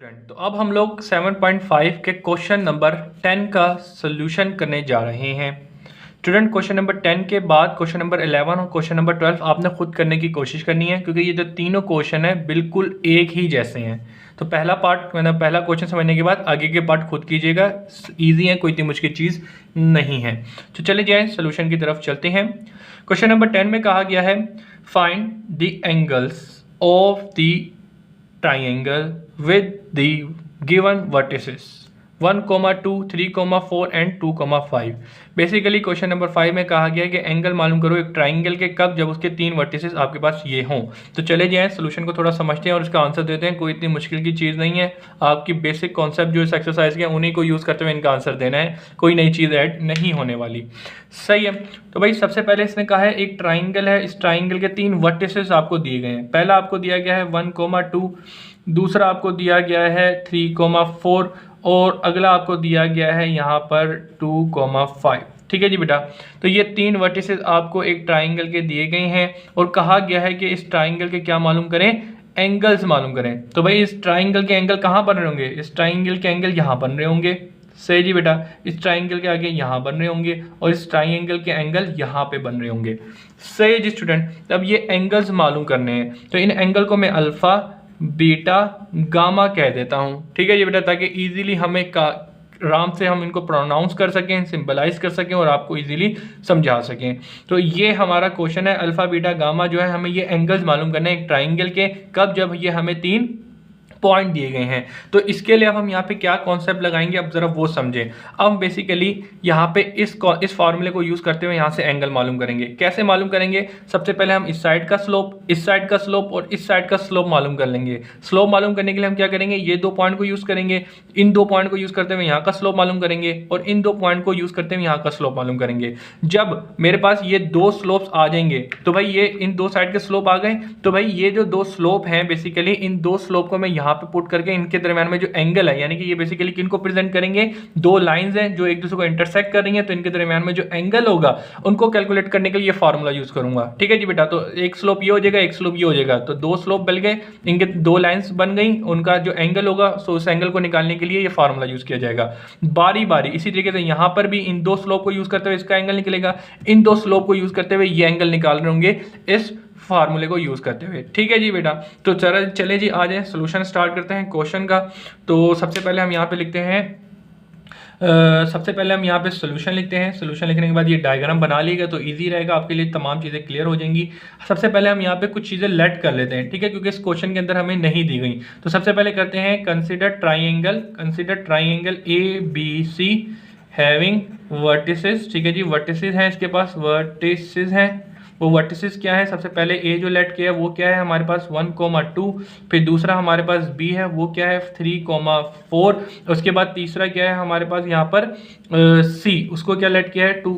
Student, तो अब हम लोग 7.5 के क्वेश्चन नंबर 10 का सोल्यूशन करने जा रहे हैं। स्टूडेंट, क्वेश्चन नंबर 10 के बाद क्वेश्चन नंबर 11 और क्वेश्चन नंबर 12 आपने खुद करने की कोशिश करनी है, क्योंकि ये जो तीनों क्वेश्चन है बिल्कुल एक ही जैसे हैं। तो पहला पार्ट मतलब पहला क्वेश्चन समझने के बाद आगे के पार्ट खुद कीजिएगा, ईजी है, कोई इतनी मुश्किल चीज़ नहीं है। तो चले जाएँ सोल्यूशन की तरफ चलते हैं। क्वेश्चन नंबर 10 में कहा गया है find the angles of the triangle with the given vertices 1, 2, 3, 4 and 2, 5। Basically question number 5 में कहा गया है कि एंगल मालूम करो एक ट्राइंगल के कब जब उसके 3 वर्टिसेस आपके पास ये हों। तो चले जाएं सोल्यूशन को थोड़ा समझते हैं और इसका आंसर देते हैं। कोई इतनी मुश्किल की चीज़ नहीं है, आपकी बेसिक कॉन्सेप्ट जो इस एक्सरसाइज के उन्हीं को यूज़ करते हुए इनका आंसर देना है, कोई नई चीज़ ऐड नहीं होने वाली। सही है। तो भाई सबसे पहले इसने कहा है एक ट्राइंगल है, इस ट्राइंगल के 3 वर्टिसेस आपको दिए गए हैं। पहला आपको दिया गया है 1, 2, दूसरा आपको दिया गया है 3, 4 और अगला आपको दिया गया है यहाँ पर 2, 5। ठीक है जी बेटा। तो ये 3 वर्टिसेस आपको एक ट्राइंगल के दिए गए हैं और कहा गया है कि इस ट्राइंगल के क्या मालूम करें, एंगल्स मालूम करें। तो भाई इस ट्राइंगल के एंगल कहाँ बन रहे होंगे, इस ट्राइंगल के एंगल यहाँ बन रहे होंगे। सही जी बेटा। इस ट्राइंगल के आगे यहाँ बन रहे होंगे और इस ट्राइंगल के एंगल यहाँ पे बन रहे होंगे। सही जी स्टूडेंट। अब ये एंगल्स मालूम करने हैं, तो इन एंगल को मैं अल्फा, बीटा, गामा कह देता हूँ। ठीक है जी बेटा, ताकि इजीली हमें आराम से हम इनको प्रोनाउंस कर सकें, सिंबलाइज कर सकें और आपको इजीली समझा सकें। तो ये हमारा क्वेश्चन है, अल्फा, बीटा, गामा जो है हमें ये एंगल्स मालूम करने हैं एक ट्राइंगल के कब जब ये हमें 3 पॉइंट दिए गए हैं। तो इसके लिए अब हम यहाँ पे क्या कॉन्सेप्ट लगाएंगे, अब जरा वो समझें। अब हम बेसिकली यहाँ पे इस फार्मूले को यूज करते हुए यहाँ से एंगल मालूम करेंगे। कैसे मालूम करेंगे, सबसे पहले हम इस साइड का स्लोप, इस साइड का स्लोप और इस साइड का स्लोप मालूम कर लेंगे। स्लोप मालूम करने के लिए हम क्या करेंगे, ये 2 पॉइंट को यूज करेंगे, इन 2 पॉइंट को यूज करते हुए यहाँ का स्लोप मालूम करेंगे और इन 2 पॉइंट को यूज करते हुए यहाँ का स्लोप मालूम करेंगे। जब मेरे पास ये 2 स्लोप्स आ जाएंगे तो भाई ये इन 2 साइड के स्लोप आ गए, तो भाई ये जो 2 स्लोप हैं बेसिकली इन 2 स्लोप को मैं यहाँ पे पुट करके के दरमियान में जो एंगल है, यानी कि ये बेसिकली किनको प्रेजेंट करेंगे, 2 लाइंस हैं जो एक दूसरे को इंटरसेक्ट कर रही हैं, तो इनके दरमियान में जो एंगल होगा उनको कैलकुलेट करने के लिए ये फार्मूला यूज करूंगा। ठीक है जी बेटा। तो एक स्लोप ये हो जाएगा, एक स्लोप ये हो जाएगा, तो 2 स्लोप बन गए, इनके 2 लाइंस बन गई, उनका जो एंगल होगा सो उस एंगल को निकालने के लिए ये फार्मूला यूज किया जाएगा बारी बारी। इसी तरीके से यहाँ पर भी इन 2 स्लोप को यूज करते हुए इसका एंगल निकलेगा, इन 2 स्लोप को यूज करते हुए ये एंगल निकाल रहे होंगे इस फार्मूले को यूज करते हुए। ठीक है जी बेटा। तो चले जी आ जाए सोल्यूशन स्टार्ट करते हैं क्वेश्चन का। तो सबसे पहले हम यहाँ पे लिखते हैं सबसे पहले हम यहाँ पे सोल्यूशन लिखते हैं। सोल्यूशन लिखने के बाद ये डायग्राम बना लीजिएगा तो इजी रहेगा, आपके लिए तमाम चीज़ें क्लियर हो जाएंगी। सबसे पहले हम यहाँ पे कुछ चीज़ें लेट कर लेते हैं, ठीक है, क्योंकि इस क्वेश्चन के अंदर हमें नहीं दी गई। तो सबसे पहले करते हैं consider triangle ABC having vertices. ठीक है जी, वर्टिसेस हैं इसके पास, वर्टिसेस हैं। वो वर्टिसेस क्या है, सबसे पहले ए जो लेट किया है वो क्या है हमारे पास 1, 2, फिर दूसरा हमारे पास बी है वो क्या है 3, 4, उसके बाद तीसरा क्या है हमारे पास यहाँ पर सी, उसको क्या लेट किया है 2,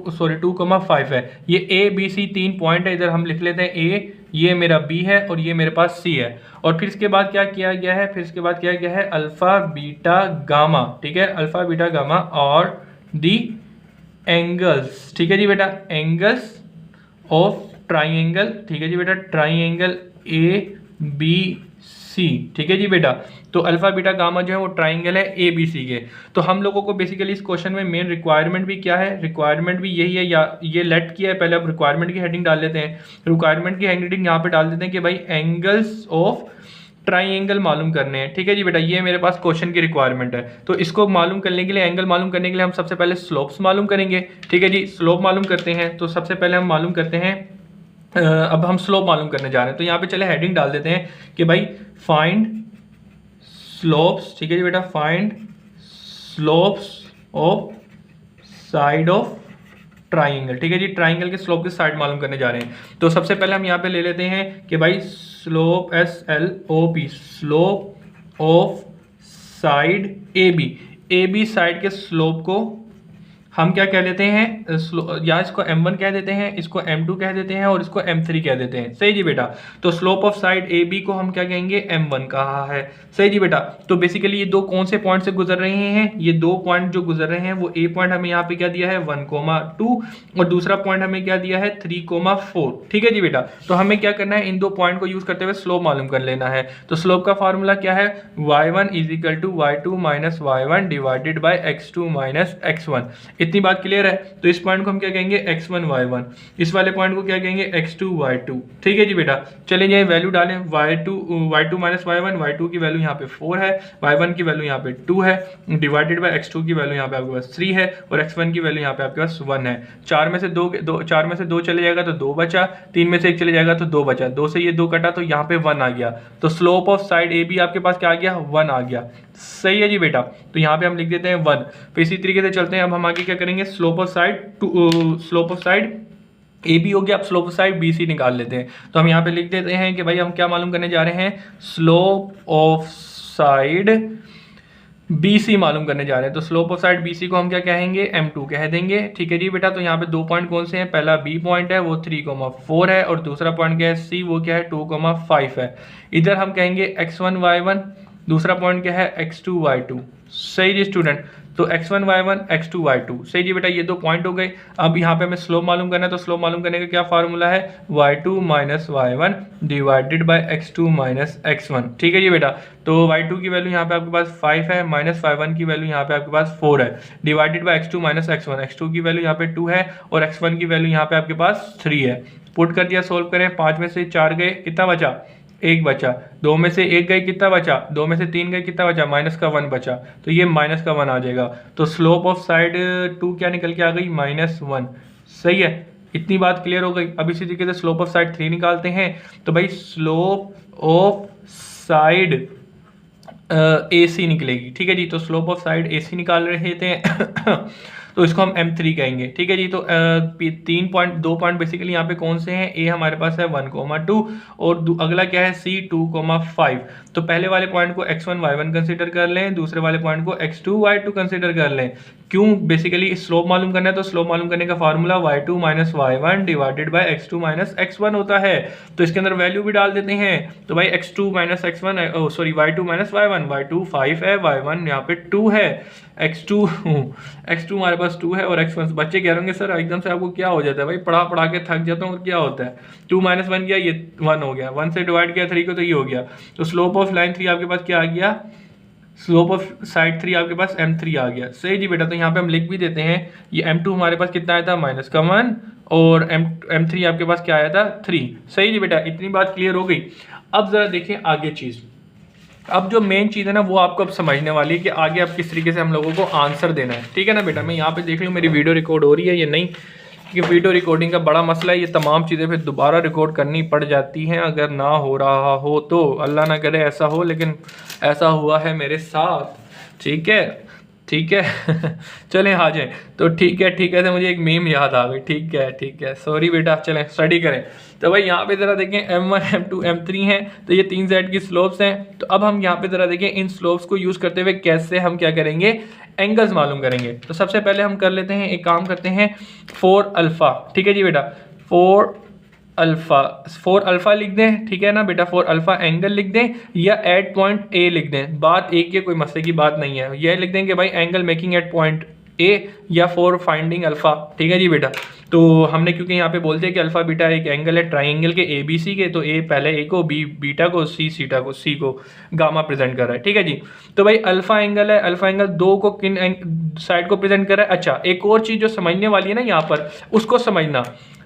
5 है। ये ए बी सी 3 पॉइंट है, इधर हम लिख लेते हैं ए, ये मेरा बी है और ये मेरे पास सी है। और फिर इसके बाद क्या किया गया है, फिर इसके बाद किया गया है अल्फा बीटा गामा। ठीक है, अल्फा बीटा गामा और दी एंगल्स। ठीक है जी बेटा, एंगल्स ऑफ ट्राइंगल। ठीक है जी बेटा, ट्राइंगल ABC। ठीक है जी बेटा। तो अल्फा बीटा गामा जो है वो ट्राइंगल है ABC के। तो हम लोगों को बेसिकली इस क्वेश्चन में मेन रिक्वायरमेंट भी क्या है, रिक्वायरमेंट भी यही है, या ये लेट किया है। पहले अब रिक्वायरमेंट की हेडिंग डाल लेते हैं। रिक्वायरमेंट की हेडिंग यहाँ पे डाल देते हैं कि भाई एंगल्स ऑफ ट्राइंगल मालूम करने हैं। ठीक है जी बेटा, ये मेरे पास क्वेश्चन की रिक्वायरमेंट है। तो इसको मालूम करने के लिए, एंगल मालूम करने के लिए हम सबसे पहले स्लोप्स मालूम करेंगे। ठीक है जी, स्लोप मालूम करते हैं। तो सबसे पहले हम मालूम करते हैं, अब हम स्लोप मालूम करने जा रहे हैं। तो यहाँ पे चले हेडिंग डाल देते हैं कि भाई फाइंड स्लोप्स। ठीक है जी बेटा, find slopes of side of triangle. ठीक है जी, ट्राइंगल के स्लोप के साइड मालूम करने जा रहे हैं। तो सबसे पहले हम यहाँ पे ले लेते हैं कि भाई slope SLOP, slope of side AB side के स्लोप को हम क्या कह लेते हैं, या इसको m1 कह देते हैं, इसको m2 कह देते हैं और इसको m3 कह देते हैं। सही जी बेटा। तो slope of side A B को हम क्या कहेंगे, m1 कहा है। सही जी बेटा। तो बेसिकली ये दो कौन से पॉइंट से गुजर रहे हैं, ये दो पॉइंट जो गुजर रहे हैं वो ए पॉइंट हमें यहाँ पे क्या दिया है 1,2 और दूसरा पॉइंट हमें क्या दिया है 3,4। ठीक है जी बेटा। तो हमें क्या करना है, इन दो पॉइंट को यूज करते हुए स्लोप मालूम कर लेना है। तो स्लोप का फॉर्मूला क्या है, y1 = y2 - y1 divided by x2 - x1। इतनी बात क्लियर है। तो इस पॉइंट को हम क्या कहेंगे x1 y1, इस वाले पॉइंट को क्या कहेंगे x2 y2। ठीक है जी बेटा। चलिए ये वैल्यू डालें, y2 - y1, y2 की वैल्यू यहाँ पे 4 है, y1 की वैल्यू यहाँ पे 2 है, डिवाइडेड बाय x2 की वैल्यू यहाँ पे आपके पास 3 है और x1 की वैल्यू यहाँ पे आपके पास 1 है। 4 में से 2 चले जाएगा तो 2 बचा, 3 में से 1 चले जाएगा तो 2 बचा, 2 से ये 2 कटा तो यहाँ पे 1 आ गया। तो slope of side A B आपके पास क्या आ गया, 1 आ गया। सही है जी बेटा। तो यहाँ पे हम लिख देते हैं 1। फिर इसी तरीके से चलते हैं, अब हम आगे क्या करेंगे, slope of side A B हो गया, अब slope of side B C निकाल लेते हैं। तो हम यहाँ पे लिख देते हैं कि भाई हम क्या मालूम करने जा रहे हैं, slope of side B C मालूम करने जा रहे हैं। तो slope of side B C को हम क्या कहेंगे, m2 कह देंगे। ठीक है जी बेटा। तो यहाँ पे दो पॉइंट कौन से हैं, पहला बी पॉइंट है वो 3,4 है और दूसरा पॉइंट क्या है सी, वो क्या है 2,5 है। इधर हम कहेंगे x1 y1, दूसरा पॉइंट क्या है x2 y2। सही जी स्टूडेंट। तो x1 y1 x2 y2। सही जी बेटा। ये दो पॉइंट हो गए। अब यहाँ पे हमें स्लोप मालूम करना है, तो स्लोप मालूम करने का क्या फार्मूला है, y2 - y1 divided by x2 - x1। ठीक है जी बेटा। तो y2 की वैल्यू यहाँ पे आपके पास 5 है, माइनस y1 की वैल्यू यहाँ पे आपके पास 4 है, divided by x2 - x1। x2 की वैल्यू यहाँ पे 2 है और x1 की वैल्यू यहाँ पे आपके पास 3 है। पुट कर दिया, सोल्व करें, 5 में से 4 गए, कितना बचा, 1 बचा, 2 में से 1 गए, कितना बचा, 2 में से 3 गए, कितना बचा, -1 बचा। तो ये -1 आ जाएगा। तो स्लोप ऑफ साइड 2 क्या निकल के आ गई, -1। सही है। इतनी बात क्लियर हो गई। अब इसी तरीके से स्लोप ऑफ साइड 3 निकालते हैं। तो भाई स्लोप ऑफ साइड ए सी निकलेगी। ठीक है जी। तो स्लोप ऑफ साइड ए सी निकाल रहे थे तो इसको हम m3 कहेंगे। ठीक है जी। तो 2 पॉइंट बेसिकली यहाँ पे कौन से हैं, ए हमारे पास है 1,2 और अगला क्या है c 2,5। तो पहले वाले पॉइंट को x1 y1 कंसीडर कर लें, दूसरे वाले पॉइंट को x2 y2 कंसीडर कर लें। क्यों, बेसिकली स्लोप मालूम करना है तो स्लोप मालूम करने का formula y2 - y1 divided by x2 - x1 होता है। तो इसके अंदर वैल्यू भी डाल देते हैं। तो भाई x2 - x1 sorry y2 - y1, y2 5 है, y1 यहाँ पे 2 है, x2 हमारे पास 2 है और x1। बच्चे कह रहे होंगे सर एकदम से आपको क्या हो जाता है, भाई पढ़ा के थक जाता हूँ और क्या होता है, 2 - 1 किया ये 1 हो गया, 1 से डिवाइड किया 3 को तो ये हो गया। तो स्लोप ऑफ लाइन 3 आपके पास क्या आ गया, स्लोप ऑफ साइड 3 आपके पास m3 आ गया। सही जी बेटा। तो यहाँ पे हम लिख भी देते हैं, ये m2 हमारे पास कितना आया था, -1 और m3 आपके पास क्या आया था 3। सही जी बेटा। इतनी बात क्लियर हो गई। अब जरा देखें आगे चीज़। अब जो मेन चीज़ है ना वो आपको अब समझने वाली है कि आगे अब किस तरीके से हम लोगों को आंसर देना है। ठीक है ना बेटा। मैं यहाँ पे देख लूँ मेरी वीडियो रिकॉर्ड हो रही है या नहीं, कि वीडियो रिकॉर्डिंग का बड़ा मसला है, ये तमाम चीज़ें फिर दोबारा रिकॉर्ड करनी पड़ जाती हैं अगर ना हो रहा हो तो। अल्लाह ना करे ऐसा हो, लेकिन ऐसा हुआ है मेरे साथ। ठीक है चलें आ जाएं। तो ठीक है तो मुझे एक मीम याद आ गई। ठीक है सॉरी बेटा। चलें स्टडी करें। तो भाई यहाँ पे ज़रा देखें m1 m2 m3 हैं, तो ये 3 साइड की स्लोप्स हैं। तो अब हम यहाँ पे ज़रा देखें इन स्लोप्स को यूज़ करते हुए कैसे हम क्या करेंगे, एंगल्स मालूम करेंगे। तो सबसे पहले हम कर लेते हैं, एक काम करते हैं 4 अल्फ़ा। ठीक है जी बेटा। 4 अल्फ़ा लिख दें। ठीक है ना बेटा। 4 अल्फ़ा एंगल लिख दें या एट पॉइंट ए लिख दें। बात एक के कोई मसले की बात नहीं है। यह लिख दें कि भाई एंगल मेकिंग एट पॉइंट ए या फॉर फाइंडिंग अल्फ़ा। ठीक है जी बेटा। तो हमने क्योंकि यहाँ पे बोलते हैं कि अल्फ़ा बीटा एक एंगल है ट्राइंगल के ए बी सी के, तो ए पहले ए को, बी बीटा को, सी सीटा को, सी को गामा प्रेजेंट कर रहा है। ठीक है जी। तो भाई अल्फ़ा एंगल है, अल्फ़ा एंगल 2 को किन साइड को प्रेजेंट कर रहा है। अच्छा एक और चीज़ जो समझने वाली है ना यहाँ पर, उसको समझना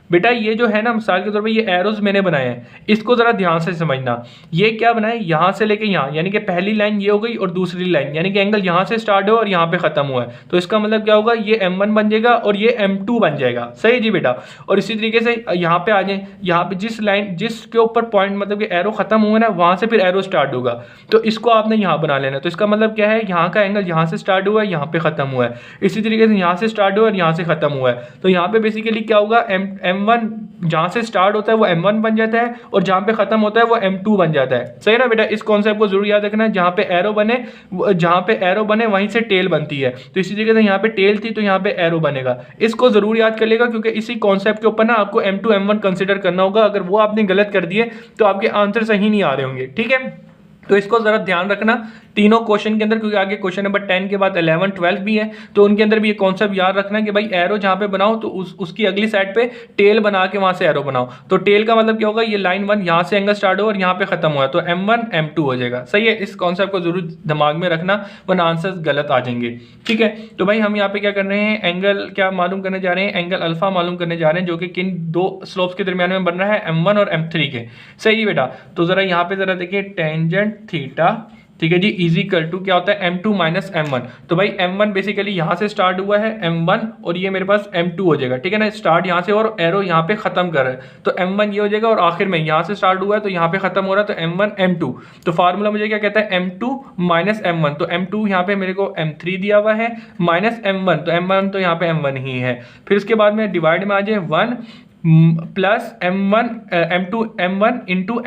बेटा। ये जो है ना मिसाल के तौर पे ये एरोज मैंने बनाए हैं, इसको ज़रा ध्यान से समझना। ये क्या बनाए, यहाँ से लेके यहाँ, यानी कि पहली लाइन ये हो गई और दूसरी लाइन, यानी कि एंगल यहाँ से स्टार्ट हो और यहाँ पे ख़त्म हुआ है। तो इसका मतलब क्या होगा, ये m1 बन जाएगा और ये m2 बन जाएगा। सही जी बेटा। और इसी तरीके से यहाँ पे आ जाए, यहाँ पे जिस लाइन जिसके ऊपर पॉइंट मतलब कि एरो ख़त्म हुआ ना, वहाँ से फिर एरो स्टार्ट होगा, तो इसको आपने यहाँ बना लेना। तो इसका मतलब क्या है, यहाँ का एंगल यहाँ से स्टार्ट हुआ है, यहाँ पे ख़त्म हुआ है। इसी तरीके से यहाँ से स्टार्ट हुआ और यहाँ से ख़त्म हुआ है। तो यहाँ पे बेसिकली क्या होगा, m1 M1 जहाँ से स्टार्ट होता है वो M1 बन जाता है और जहाँ पे ख़त्म होता है वो M2 बन जाता है। सही ना बेटा, इस कॉन्सेप्ट को जरूर याद रखना है। जहाँ पे एरो बने वहीं से टेल बनती है, तो इसी जगह से यहाँ पे टेल थी तो यहाँ पे एरो बनेगा। इसको जरूर याद कर लेगा क्योंकि इसी कॉन्सेप्ट के ऊपर ना आपको M2 M1 कंसिडर करना होगा। अगर वो आपने गलत कर दिए तो आपके आंसर सही नहीं आ रहे होंगे, ठीक है। तो इसको जरा ध्यान रखना तीनों क्वेश्चन के अंदर, क्योंकि आगे क्वेश्चन नंबर 10 के बाद 11 12 भी है, तो उनके अंदर भी ये कॉन्सेप्ट याद रखना कि भाई एरो जहाँ पे बनाओ तो उसकी अगली साइड पे टेल बना के वहां से एरो बनाओ। तो टेल का मतलब क्या होगा, ये लाइन 1 यहाँ से एंगल स्टार्ट हो और यहाँ पे खत्म हुआ तो M1 M2 हो जाएगा। सही है, इस कॉन्सेप्ट को जरूर दिमाग में रखना वरना आंसर्स गलत आ जाएंगे, ठीक है। तो भाई हम यहाँ पे क्या कर रहे हैं, एंगल क्या मालूम करने जा रहे हैं, एंगल अल्फा मालूम करने जा रहे हैं जो कि किन दो स्लोप्स के दरमियान में बन रहा है, M1 और M3 के। सही बेटा, तो जरा यहाँ पे जरा देखिए टेंजेंट थीटा, ठीक है जी, इज इक्वल टू क्या होता है M2 माइनस M1। तो भाई M1 बेसिकली यहाँ से स्टार्ट हुआ है M1 और ये मेरे पास M2 हो जाएगा, ठीक है ना। स्टार्ट यहाँ से और एरो यहाँ पे खत्म कर रहा है तो M1 ये हो जाएगा और आखिर में यहाँ से स्टार्ट हुआ है तो यहाँ पे खत्म हो रहा है तो M1 M2। तो फार्मूला मुझे क्या कहता है M2 माइनस M1, तो M2 यहाँ पे मेरे को M3 दिया हुआ है माइनस M1, तो M1 तो यहाँ पे M1 ही है। फिर उसके बाद में डिवाइड में आ जाए 1 plus M1 into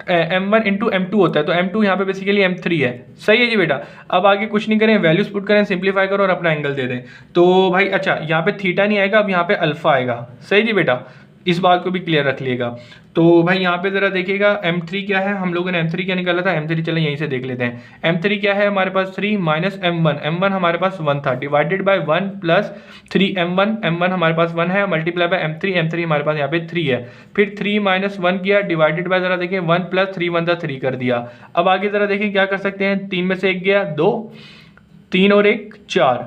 M1 into M2 होता है, तो M2 यहाँ पे बेसिकली M3 है। सही है जी बेटा, अब आगे कुछ नहीं करें, वैल्यूज पुट करें, सिंप्लीफाई करो और अपना एंगल दे दें। तो भाई अच्छा यहाँ पे थीटा नहीं आएगा, अब यहाँ पे अल्फा आएगा। सही जी बेटा, इस बात को भी क्लियर रख लिएगा। तो भाई यहाँ पे जरा देखिएगा M3 क्या है, हम लोगों ने M3 क्या निकाला था, M3 चले यहीं से देख लेते हैं। M3 क्या है हमारे पास 3 माइनस M1 हमारे पास 1 था, डिवाइडेड बाय 1 प्लस 3 M1 हमारे पास 1 है, मल्टीप्लाई बाय M3 हमारे पास यहाँ पे 3 है। फिर 3 माइनस 1 किया, डिवाइडेड बाय जरा देखिए 1 प्लस 3 1 था 3 कर दिया। अब आगे जरा देखिए क्या कर सकते हैं, 3 में से 1 गया 2, 3 और 1 4,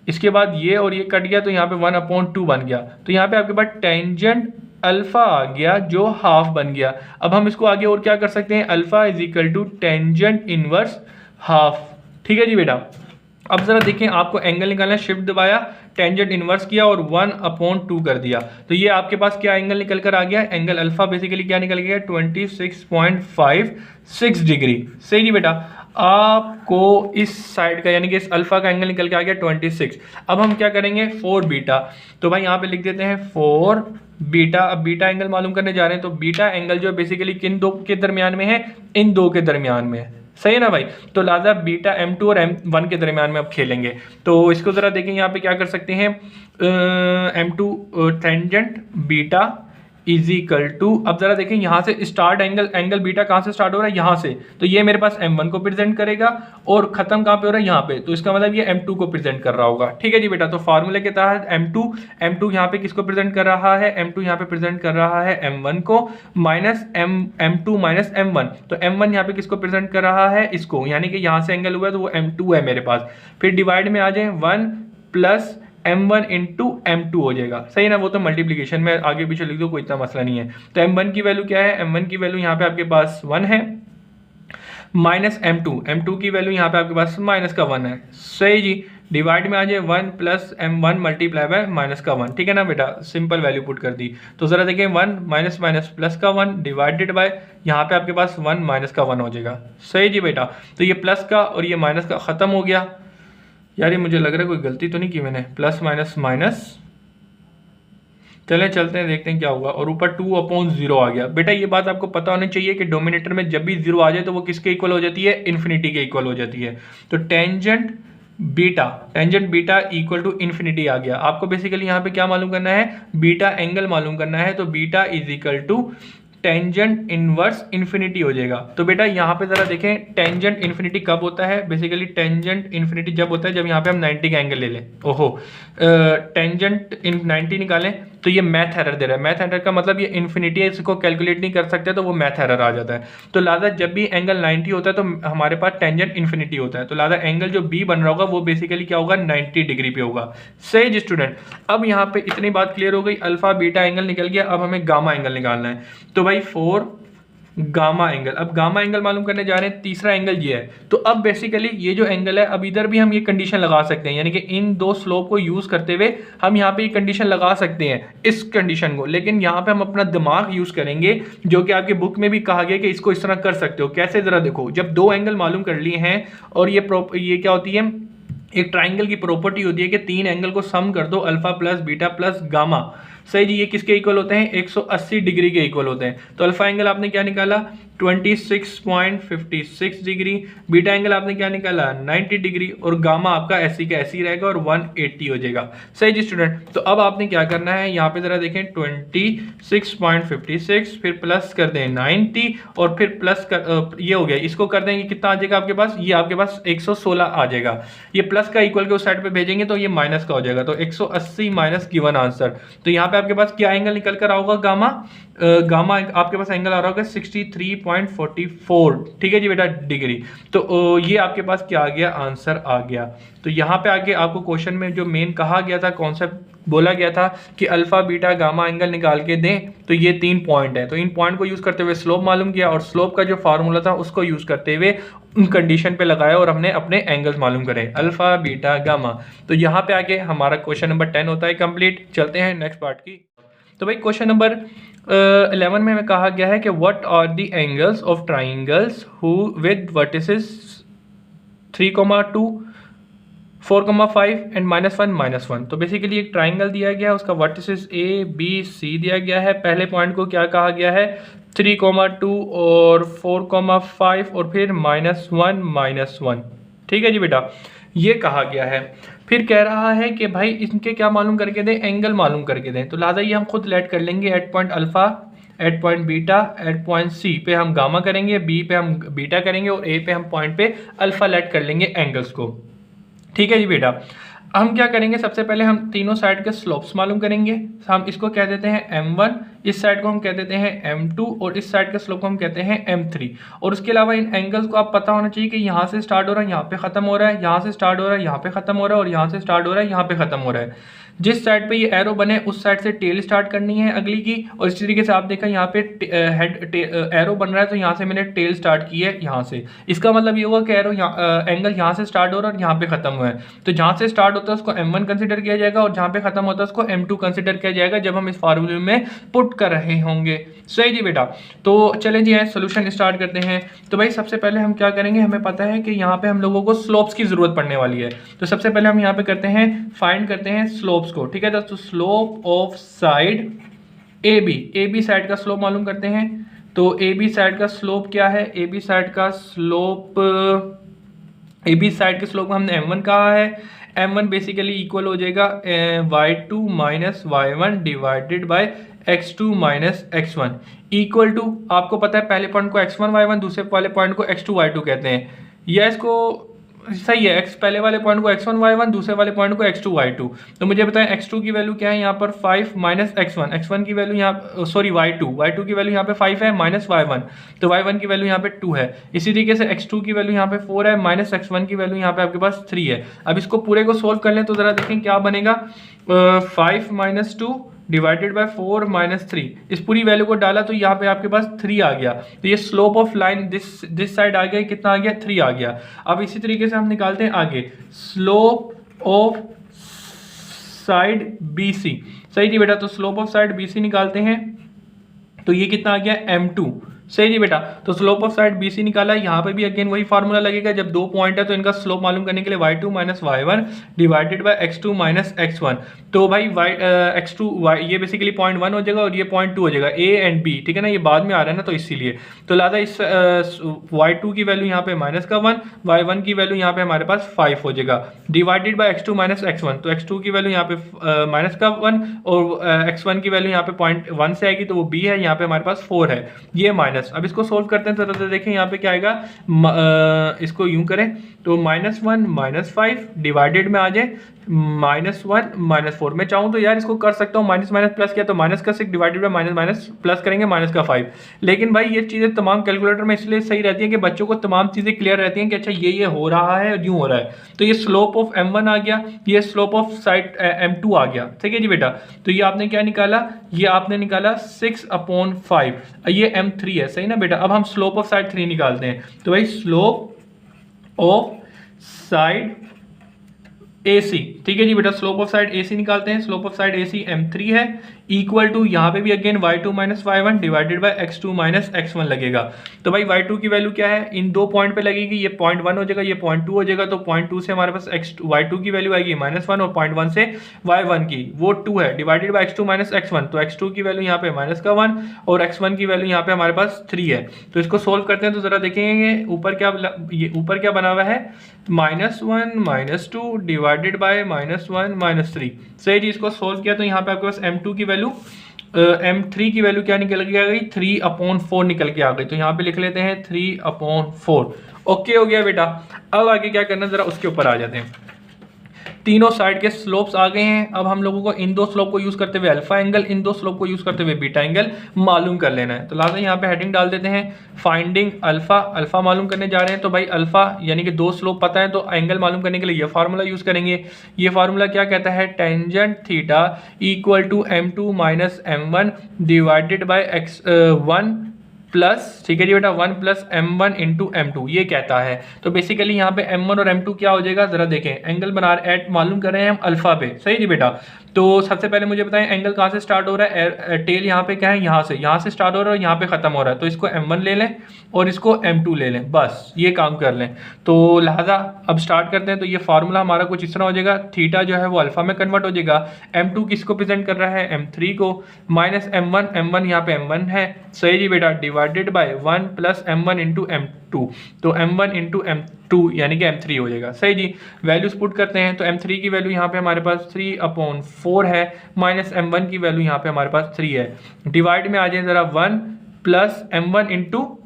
इसके बाद ये और ये कट गया तो यहाँ पे 1/2 बन गया। तो यहाँ पे आपके पास टेंजेंट अल्फा आ गया जो हाफ बन गया। अब हम इसको आगे और क्या कर सकते हैं, alpha is equal to tangent inverse half. ठीक है जी बेटा, अब जरा देखें आपको एंगल निकालना, शिफ्ट दबाया, टेंजेंट इनवर्स किया और 1/2 कर दिया, तो ये आपके पास क्या एंगल निकल कर आ गया, एंगल अल्फा बेसिकली क्या निकल गया 26.56 डिग्री। सही जी बेटा, आपको इस साइड का यानी कि इस अल्फा का एंगल निकल के आ गया 26। अब हम क्या करेंगे 4 बीटा, तो भाई यहाँ पे लिख देते हैं 4 बीटा। अब बीटा एंगल मालूम करने जा रहे हैं, तो बीटा एंगल जो बेसिकली किन दो के दरमियान में है, इन दो के दरमियान में है। सही है ना भाई, तो लिहाजा बीटा M2 और M1 के दरमियान में अब खेलेंगे। तो इसको ज़रा देखें यहाँ पे क्या कर सकते हैं, M2 tangent beta is equal to, अब जरा देखें यहाँ से स्टार्ट एंगल बीटा कहाँ से स्टार्ट हो रहा है, यहाँ से, तो ये मेरे पास M1 को प्रेजेंट करेगा और खत्म कहाँ पे हो रहा है, यहाँ पे, तो इसका मतलब ये M2 को प्रेजेंट कर रहा होगा। ठीक है जी बेटा, तो फार्मूले के तहत M2 यहाँ पे किसको प्रेजेंट कर रहा है, M2 यहाँ पे प्रेजेंट कर रहा है M1 को, माइनस M2 माइनस M1, तो M1 यहाँ पे किसको प्रेजेंट कर रहा है, इसको, यानी कि यहाँ से एंगल हुआ है तो वो M2 है मेरे पास। फिर डिवाइड में आ जाए 1 प्लस M1 इंटू M2 हो जाएगा। सही ना, वो तो मल्टीप्लीकेशन में आगे पीछे लिख दो, कोई इतना मसला नहीं है। तो M1 की वैल्यू क्या है, M1 की वैल्यू यहाँ पे आपके पास 1 है, माइनस M2 की वैल्यू यहाँ पे आपके पास माइनस का 1 है। सही जी, डिवाइड में आ जाए 1 plus M1 multiply by minus का 1। ठीक है ना बेटा, सिंपल वैल्यू पुट कर दी। तो जरा देखें 1 माइनस माइनस प्लस का 1 डिवाइडेड बाय यहाँ पे आपके पास 1 माइनस का 1 हो जाएगा। सही जी बेटा, तो ये प्लस का और ये माइनस का ख़त्म हो गया। यार ये मुझे लग रहा है कोई गलती तो नहीं की मैंने, प्लस माइनस माइनस, चलें चलते हैं देखते हैं क्या होगा, और ऊपर 2/0 आ गया। बेटा ये बात आपको पता होनी चाहिए कि डोमिनेटर में जब भी 0 आ जाए तो वो किसके इक्वल हो जाती है, इन्फिनिटी के इक्वल हो जाती है। तो tangent beta equal to infinity आ गया। आपको बेसिकली यहाँ पे क्या मालूम करना है, बीटा एंगल मालूम करना है, तो beta is equal to tangent inverse infinity हो जाएगा। तो बेटा यहाँ पे जरा देखें टेंजेंट इन्फिनिटी कब होता है, बेसिकली टेंजेंट इन्फिनिटी जब होता है जब यहाँ पे हम 90 का एंगल ले लें। ओहो, टेंजेंट 90 निकालें तो ये मैथ एरर दे रहा है। मैथ एरर का मतलब ये इन्फिनिटी है, इसको कैलकुलेट नहीं कर सकते तो वो मैथ एरर आ जाता है। तो लिहाजा जब भी एंगल 90 होता है तो हमारे पास टेंजेंट इन्फिनिटी होता है, तो लिहाजा एंगल जो बी बन रहा होगा वो बेसिकली क्या होगा 90 डिग्री पे होगा। सही जी स्टूडेंट, अब यहाँ पे इतनी बात क्लियर हो गई, अल्फा बीटा एंगल निकल गया। अब हमें गामा एंगल निकालना है, तो भाई 4 गामा एंगल। अब गामा एंगल मालूम करने जा रहे हैं, तीसरा एंगल ये है। तो अब बेसिकली ये जो एंगल है, अब इधर भी हम ये कंडीशन लगा सकते हैं, यानी कि इन दो स्लोप को यूज करते हुए हम यहाँ पे ये कंडीशन लगा सकते हैं, इस कंडीशन को। लेकिन यहाँ पे हम अपना दिमाग यूज करेंगे, जो कि आपकी बुक में भी कहा गया कि इसको इस तरह कर सकते हो। कैसे, जरा देखो, जब दो एंगल मालूम कर लिए हैं और ये क्या होती है, एक ट्राइंगल की प्रॉपर्टी होती है कि 3 एंगल को सम कर दो, alpha plus beta plus gamma. सही जी, ये किसके इक्वल होते हैं? 180 डिग्री के इक्वल होते हैं। तो अल्फा एंगल आपने क्या निकाला? 26.56 डिग्री। बीटा एंगल आपने क्या निकाला? 90 डिग्री। और गामा आपका ऐसी का ऐसी रहेगा और 180 हो जाएगा। सही जी स्टूडेंट। तो अब आपने क्या करना है, यहाँ पे जरा देखें 26.56 फिर प्लस कर दें 90 और फिर प्लस कर ये हो गया, इसको कर देंगे कितना आ जाएगा आपके पास? ये आपके पास 116 आ जाएगा। ये प्लस का इक्वल के उस साइड पे भेजेंगे तो ये माइनस का हो जाएगा। तो 180 माइनस गिवन आंसर। तो यहाँ पे आपके पास क्या एंगल निकल कर आओगा? गामा। गामा आपके पास एंगल आ रहा होगा 63.44। ठीक है जी बेटा, डिग्री। तो ये आपके पास क्या आ गया? आंसर आ गया। तो यहाँ पे आगे आपको क्वेश्चन में जो मेन कहा गया था, कॉन्सेप्ट बोला गया था कि अल्फा बीटा गामा एंगल निकाल के दें, तो ये 3 पॉइंट है। तो इन पॉइंट को यूज करते हुए स्लोप मालूम किया और स्लोप का जो फार्मूला था उसको यूज करते हुए उन कंडीशन पे लगाया और हमने अपने एंगल्स मालूम करे, अल्फा बीटा गामा। तो यहाँ पे आके हमारा क्वेश्चन नंबर 10 होता है कंप्लीट। चलते हैं नेक्स्ट पार्ट की। तो भाई क्वेश्चन नंबर 11 में हमें कहा गया है कि what are the angles of triangles who with vertices 3,2 4,5 and -1 -1। तो बेसिकली एक ट्राइंगल दिया गया है, उसका वर्टिसेस ए बी सी दिया गया है। पहले पॉइंट को क्या कहा गया है? 3,2 और 4,5 और फिर -1 -1। ठीक है जी बेटा, ये कहा गया है। फिर कह रहा है कि भाई इनके क्या मालूम करके दें? एंगल मालूम करके दें। तो लिहाजा ये हम खुद लेट कर लेंगे। At point alpha, at point beta, at point C पे हम गामा करेंगे, बी पे हम बीटा करेंगे और ए पे हम पॉइंट पे अल्फा लेट कर लेंगे एंगल्स को। ठीक है जी बेटा, हम क्या करेंगे? सबसे पहले हम तीनों साइड के स्लोप्स मालूम करेंगे। हम इसको कह देते हैं m1, इस साइड को हम कह देते हैं m2 और इस साइड के स्लोप को हम कहते हैं m3। और उसके अलावा इन एंगल्स को आप पता होना चाहिए कि यहाँ से स्टार्ट हो रहा है, यहाँ पे खत्म हो रहा है, यहाँ से स्टार्ट हो रहा है, यहाँ पे खत्म हो रहा है और यहाँ से स्टार्ट हो रहा है, यहाँ पे खत्म हो रहा है। जिस साइड पे ये एरो बने उस साइड से टेल स्टार्ट करनी है अगली की। और इस तरीके से आप देखा यहाँ पे हेड एरो बन रहा है तो यहाँ से मैंने टेल स्टार्ट की है यहाँ से। इसका मतलब ये हुआ कि एरो एंगल यहाँ से स्टार्ट हो रहा है और यहाँ पे खत्म हुआ है। तो जहाँ से स्टार्ट होता है उसको m1 कंसिडर किया जाएगा और जहाँ पे खत्म होता है उसको m2 कंसिडर किया जाएगा जब हम इस फार्मूले में पुट कर रहे होंगे। सही जी बेटा। तो चलें जी सोल्यूशन स्टार्ट करते हैं। तो भाई सबसे पहले हम क्या करेंगे? हमें पता है कि यहाँ पे हम लोगों को स्लोप्स की जरूरत पड़ने वाली है। तो सबसे पहले हम यहाँ पे करते हैं, फाइंड करते हैं स्लोप्स को। ठीक है दोस्तों, slope of side A B side का स्लोप मालूम करते हैं। तो ए बी साइड का स्लोप क्या है? ए बी साइड का स्लोप, ए बी साइड के स्लोप को हमने m1 कहा है। m1 बेसिकली इक्वल हो जाएगा y2 minus y1 divided by x2 minus x1 equal to, आपको पता है पहले पॉइंट को x1 y1, दूसरे वाले पॉइंट को x2 y2 कहते हैं। या इसको सही है, x पहले वाले पॉइंट को x1 y1, दूसरे वाले पॉइंट को x2 y2। तो मुझे बताएं x2 की वैल्यू क्या है यहाँ पर? 5 माइनस x1 की वैल्यू यहाँ सॉरी y2 की वैल्यू यहाँ पे 5 है माइनस y1, तो y1 की वैल्यू यहाँ पे 2 है। इसी तरीके से x2 की वैल्यू यहाँ पे 4 है माइनस x1 की वैल्यू यहाँ पे आपके पास 3 है। अब इसको पूरे को सोल्व कर लें तो जरा देखें क्या बनेगा। 5 माइनस 2 डिवाइडेड बाय 4 माइनस 3, इस पूरी वैल्यू को डाला तो यहाँ पे आपके पास 3 आ गया। तो ये slope of line this side आ गया, कितना आ गया? 3 आ गया। अब इसी तरीके से हम निकालते हैं आगे स्लोप ऑफ साइड BC। सही जी बेटा, तो स्लोप ऑफ साइड BC निकालते हैं तो ये कितना आ गया? m2। सही जी बेटा, तो स्लोप ऑफ साइड BC निकाला। यहाँ पे भी अगेन वही फार्मूला लगेगा, जब दो पॉइंट है तो इनका स्लोप मालूम करने के लिए y2 minus y1 divided by x2 minus x1। तो भाई x2 ये बेसिकली पॉइंट 1 हो जाएगा और ये पॉइंट 2 हो जाएगा, A एंड B। ठीक है ना, ये बाद में आ रहा है ना, तो इसीलिए तो लिहाजा इस y2 की वैल्यू यहाँ पे माइनस का 1, y1 की वैल्यू यहाँ पे हमारे पास 5 हो जाएगा divided by x2 minus x1। तो x2 की वैल्यू यहाँ पे माइनस का 1 और x1 की वैल्यू यहाँ पे 0.1 से आएगी तो वो B है, यहाँ पे हमारे पास 4 है, ये माइनस। अब इसको सोल्व करते हैं तो देखें यहाँ पे क्या आएगा। इसको यूं करें तो -1 -5 डिवाइडेड में आ जाए -1 -4। मैं चाहूँ तो यार इसको कर सकता हूँ, माइनस माइनस प्लस किया तो माइनस का 6 divided by minus minus plus करेंगे माइनस का 5। लेकिन भाई ये चीज़ें तमाम कैलकुलेटर में इसलिए सही रहती हैं कि बच्चों को तमाम चीज़ें क्लियर रहती हैं कि अच्छा ये हो रहा है और यूँ हो रहा है। तो ये स्लोप ऑफ m1 आ गया, ये स्लोप ऑफ साइड m2 आ गया। ठीक है जी बेटा, तो ये आपने क्या निकाला? ये आपने निकाला 6/5, ये m3 है। सही ना बेटा। अब हम स्लोप ऑफ साइड 3 निकालते हैं। तो भाई स्लोप ऑफ साइड AC, ठीक है जी बेटा, स्लोप ऑफ साइड AC निकालते हैं। Slope of side AC m3 है, इक्वल टू यहाँ पे भी again y2 minus y1 divided by x2 minus x1 लगेगा। तो भाई y2 की वैल्यू क्या है, इन दो पॉइंट पे लगेगी, ये 0.1 हो जाएगा, ये 0.2 हो जाएगा, तो 0.2 से हमारे पास y2 की वैल्यू आएगी -1 और 0.1 से y1 की वो 2 है divided by x2 minus x1, तो x2 की वैल्यू यहाँ पे -1 और x1 की वैल्यू यहाँ पे हमारे पास 3 है। तो इसको सोल्व करते हैं तो जरा देखेंगे ऊपर क्या बना हुआ है, -1 -2 डिवाइडेड बाय -1 -3। सही जी, इसको सोल्व किया तो यहाँ पे आपके पास m2 की वैल्यू m3 की वैल्यू क्या निकल के आ गई, 3/4 निकल के आ गई। तो यहाँ पे लिख लेते हैं 3/4। ओके हो गया बेटा। अब आगे क्या करना जरा उसके ऊपर आ जाते हैं। तीनों साइड के स्लोप्स आ गए हैं। अब हम लोगों को इन दो स्लोप को यूज करते हुए अल्फा एंगल, इन दो स्लोप को यूज करते हुए बीटा एंगल मालूम कर लेना है। तो लाजमी यहाँ पे हेडिंग डाल देते हैं फाइंडिंग अल्फा। अल्फा मालूम करने जा रहे हैं तो भाई अल्फा यानी कि दो स्लोप पता है तो एंगल मालूम करने के लिए ये फार्मूला यूज करेंगे। ये फार्मूला क्या कहता है, tangent theta equal to m2 minus m1 divided by x1 plus, ठीक है जी बेटा, 1 प्लस m1 इंटू m2 ये कहता है। तो बेसिकली यहाँ पे m1 और m2 क्या हो जाएगा, जरा देखें, एंगल बना एट मालूम कर रहे हैं हम अल्फा पे। सही जी बेटा। तो सबसे पहले मुझे बताएं एंगल कहाँ से स्टार्ट हो रहा है, टेल यहाँ पे क्या है, यहाँ से स्टार्ट हो रहा है और यहाँ पे खत्म हो रहा है। तो इसको m1 ले लें और इसको m2 ले लें, बस ये काम कर लें। तो लिहाजा अब स्टार्ट करते हैं। तो ये फार्मूला हमारा कुछ इस तरह हो जाएगा, थीटा जो है वो अल्फा में कन्वर्ट हो जाएगा। m2 किसको प्रेजेंट कर रहा है, m3 को, माइनस m1 यहाँ पे m1 है। सही जी बेटा, divided by 1 plus m1 into m2, तो m1 इंटू m2 यानी कि m3 हो जाएगा। सही जी, वैल्यूज पुट करते हैं तो m3 की वैल्यू यहाँ पे हमारे पास 3/4 है, माइनस m1 की वैल्यू यहाँ पे हमारे पास 3 है। डिवाइड में आ जाए जरा 1 प्लस m1 इंटू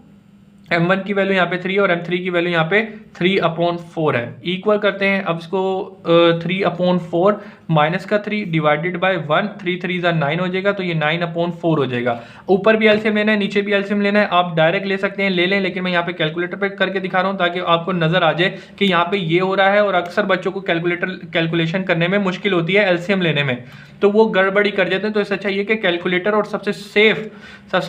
m1 की वैल्यू यहाँ पे 3 और m3 की वैल्यू यहाँ पे 3/4 है। इक्वल करते हैं अब इसको 3/4 माइनस का 3 डिवाइडेड बाय 1, 3 3 9 हो जाएगा, तो ये 9/4 हो जाएगा। ऊपर भी एलसीएम लेना है, नीचे भी एलसीएम लेना है, आप डायरेक्ट ले सकते हैं, ले लें, लेकिन मैं यहाँ पे कैलकुलेटर पे करके दिखा रहा हूँ ताकि आपको नजर आ जाए कि यहाँ पे ये हो रहा है। और अक्सर बच्चों को कैलकुलेशन करने में मुश्किल होती है एलसीएम लेने में, तो वो गड़बड़ी कर देते हैं। तो इससे अच्छा ये कि कैलकुलेटर और सबसे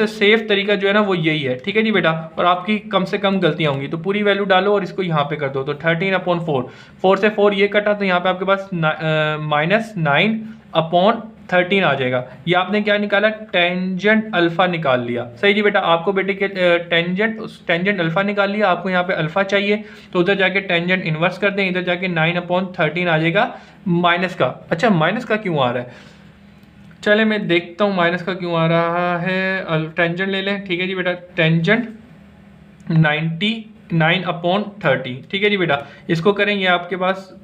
सेफ तरीका जो है ना वो यही है। ठीक है जी बेटा, और आपकी कम से कम गलतियां होंगी। तो पूरी वैल्यू डालो और इसको यहाँ पे कर दो, तो 13/4, 4 से 4 ये कटा, तो यहाँ पे आपके पास -9/13 आ जाएगा। ये आपने क्या निकाला, टेंजेंट अल्फा निकाल लिया। सही जी बेटा, आपको बेटे के टेंजेंट अल्फा निकाल लिया, आपको यहाँ पे अल्फा चाहिए तो उधर जाके टेंजेंट इनवर्स कर दें, इधर जाके 9/13 आ जाएगा माइनस का। अच्छा, माइनस का क्यों आ रहा है, चले मैं देखता हूँ माइनस का क्यों आ रहा है। टेंजेंट ले लें, ठीक है जी बेटा, टेंजेंट 99/30, ठीक है जी बेटा। इसको करें, ये आपके पास